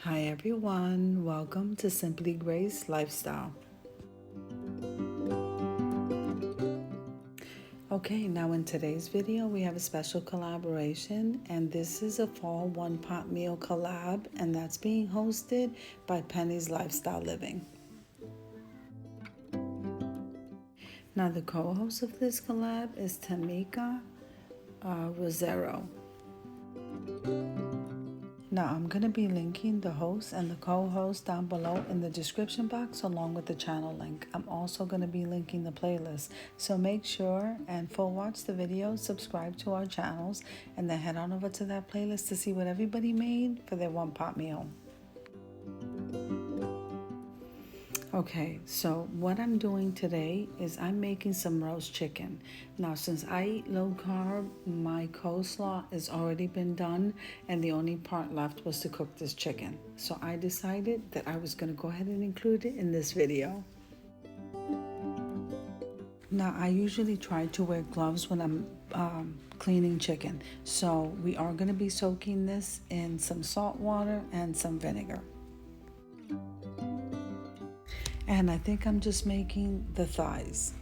Hi everyone, welcome to Simply Grace Lifestyle. Okay, now in today's video we have a special collaboration, and this is a fall one pot meal collab, and that's being hosted by Penny's Lifestyle Living. Now the co-host of this collab is Tamika Rosero. Now I'm going to be linking the host and the co-host down below in the description box along with the channel link. I'm also going to be linking the playlist. So make sure and full watch the video, subscribe to our channels, and then head on over to that playlist to see what everybody made for their one pot meal. Okay, so what I'm doing today is I'm making some roast chicken. Now, since I eat low carb, my coleslaw has already been done, and the only part left was to cook this chicken. So I decided that I was going to go ahead and include it in this video. Now, I usually try to wear gloves when I'm cleaning chicken. So we are going to be soaking this in some salt water and some vinegar. And I think I'm just making the thighs.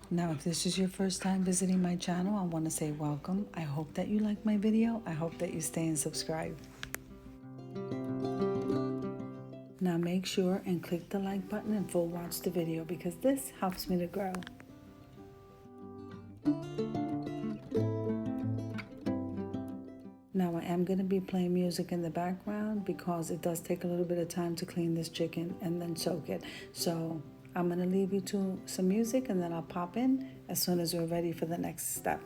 Now, if this is your first time visiting my channel, I want to say welcome. I hope that you like my video. I hope that you stay and subscribe. Now make sure and click the like button and full watch the video because this helps me to grow. Now I am going to be playing music in the background because it does take a little bit of time to clean this chicken and then soak it. So I'm going to leave you to some music and then I'll pop in as soon as we're ready for the next step.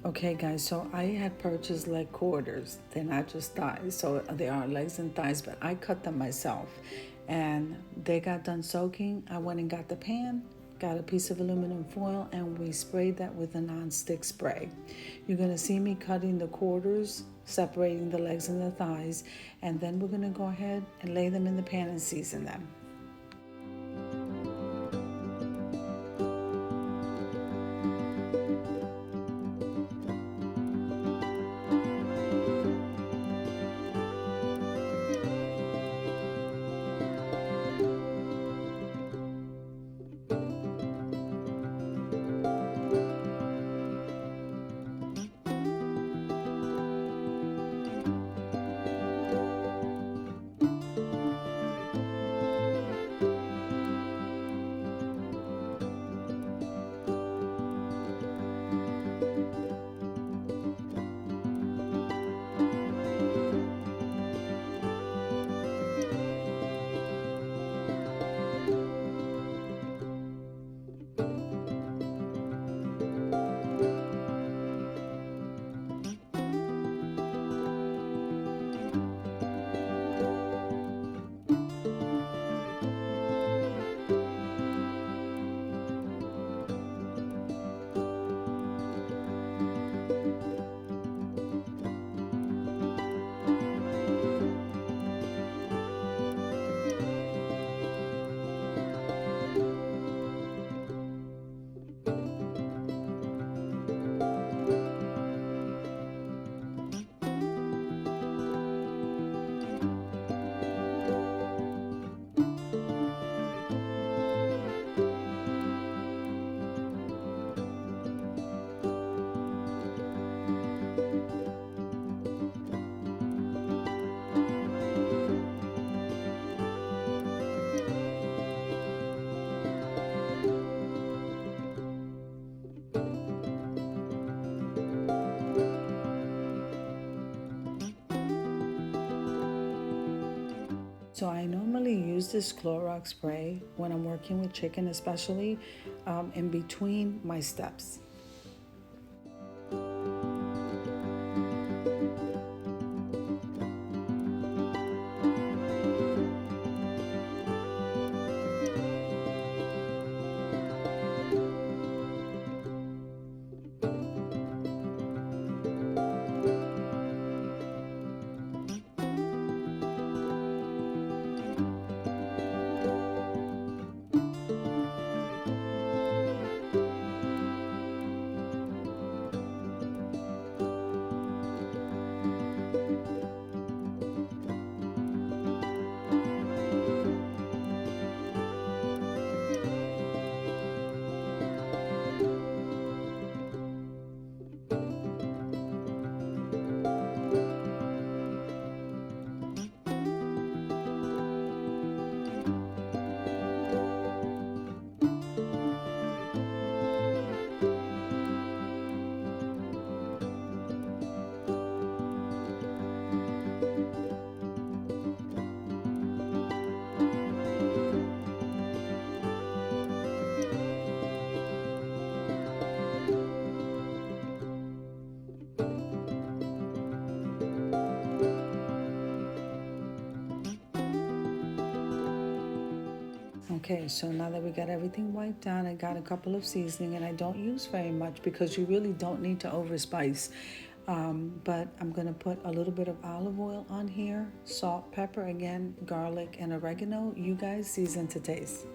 Okay guys, so I had purchased leg quarters. They're not just thighs, so they are legs and thighs, but I cut them myself. And they got done soaking. I went and got the pan, got a piece of aluminum foil, and we sprayed that with a non-stick spray. You're gonna see me cutting the quarters, separating the legs and the thighs, and then we're gonna go ahead and lay them in the pan and season them. So I normally use this Clorox spray when I'm working with chicken, especially in between my steps. Okay, so now that we got everything wiped down, I got a couple of seasoning, and I don't use very much because you really don't need to overspice. But I'm gonna put a little bit of olive oil on here, salt, pepper, again, garlic, and oregano. You guys season to taste.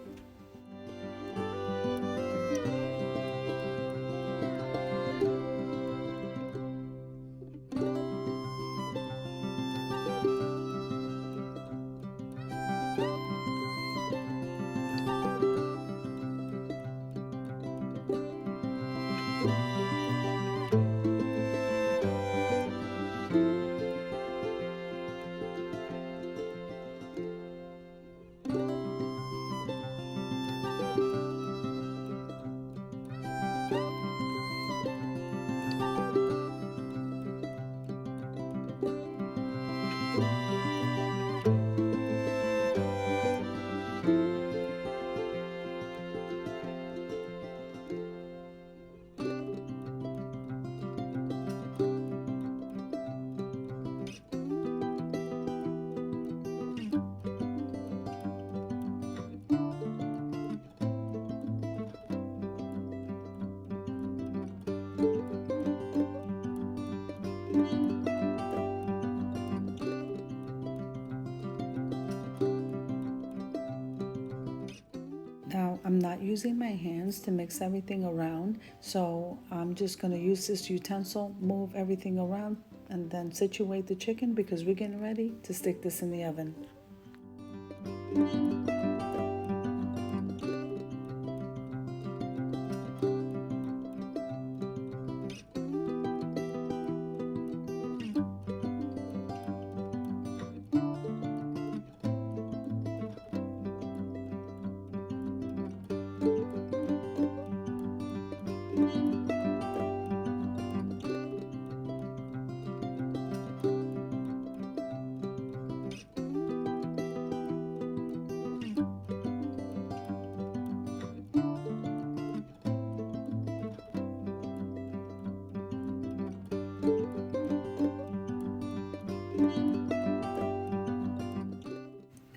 Now, I'm not using my hands to mix everything around, so I'm just going to use this utensil, move everything around, and then situate the chicken because we're getting ready to stick this in the oven.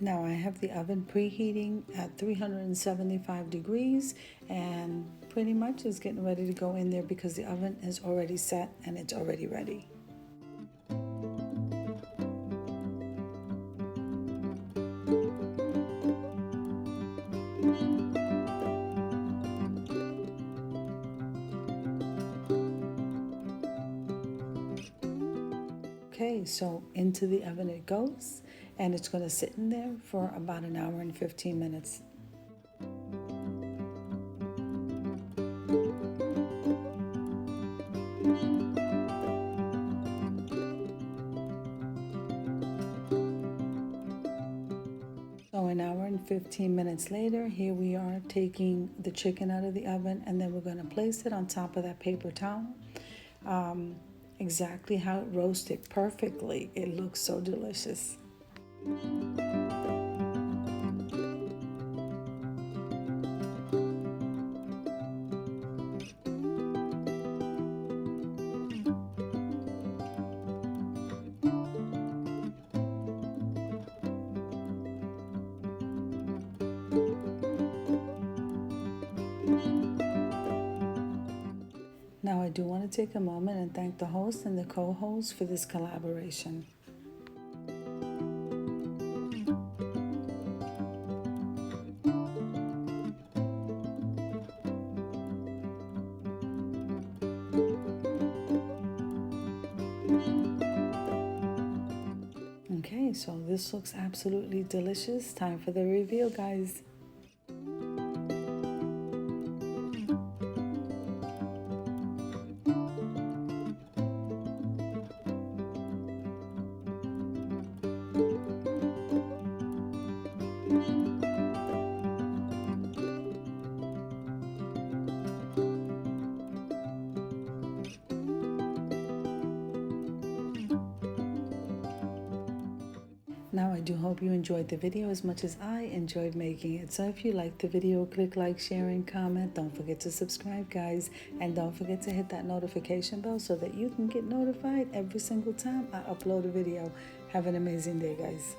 Now I have the oven preheating at 375 degrees, and pretty much is getting ready to go in there because the oven is already set and it's already ready. Okay, so into the oven it goes, and it's going to sit in there for about an hour and 15 minutes. So an hour and 15 minutes later, here we are taking the chicken out of the oven, and then we're going to place it on top of that paper towel. Exactly how it roasted perfectly. It looks so delicious. do want to take a moment and thank the host and the co-host for this collaboration. Okay, so this looks absolutely delicious. Time for the reveal, guys. Now, I do hope you enjoyed the video as much as I enjoyed making it. So if you liked the video, click like, share, and comment. Don't forget to subscribe, guys. And don't forget to hit that notification bell so that you can get notified every single time I upload a video. Have an amazing day, guys.